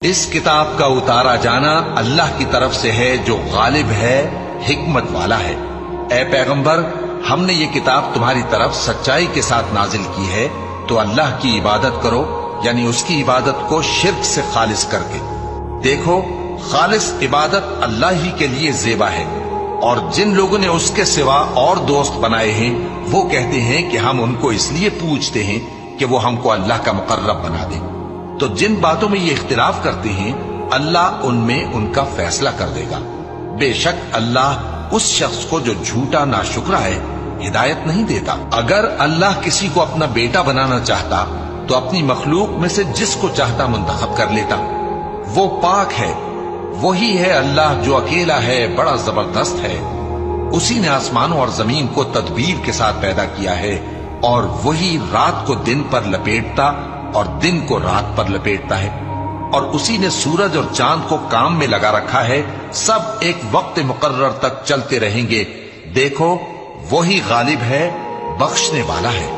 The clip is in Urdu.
اس کتاب کا اتارا جانا اللہ کی طرف سے ہے جو غالب ہے، حکمت والا ہے۔ اے پیغمبر، ہم نے یہ کتاب تمہاری طرف سچائی کے ساتھ نازل کی ہے، تو اللہ کی عبادت کرو، یعنی اس کی عبادت کو شرک سے خالص کر کے۔ دیکھو، خالص عبادت اللہ ہی کے لیے زیبا ہے، اور جن لوگوں نے اس کے سوا اور دوست بنائے ہیں وہ کہتے ہیں کہ ہم ان کو اس لیے پوچھتے ہیں کہ وہ ہم کو اللہ کا مقرب بنا دے۔ تو جن باتوں میں یہ اختلاف کرتے ہیں اللہ ان میں ان کا فیصلہ کر دے گا۔ بے شک اللہ اس شخص کو جو جھوٹا ناشکرا ہے ہدایت نہیں دیتا۔ اگر اللہ کسی کو اپنا بیٹا بنانا چاہتا تو اپنی مخلوق میں سے جس کو چاہتا منتخب کر لیتا۔ وہ پاک ہے، وہی ہے اللہ جو اکیلا ہے، بڑا زبردست ہے۔ اسی نے آسمانوں اور زمین کو تدبیر کے ساتھ پیدا کیا ہے، اور وہی رات کو دن پر لپیٹتا اور دن کو رات پر لپیٹتا ہے، اور اسی نے سورج اور چاند کو کام میں لگا رکھا ہے، سب ایک وقت مقرر تک چلتے رہیں گے۔ دیکھو، وہی غالب ہے، بخشنے والا ہے۔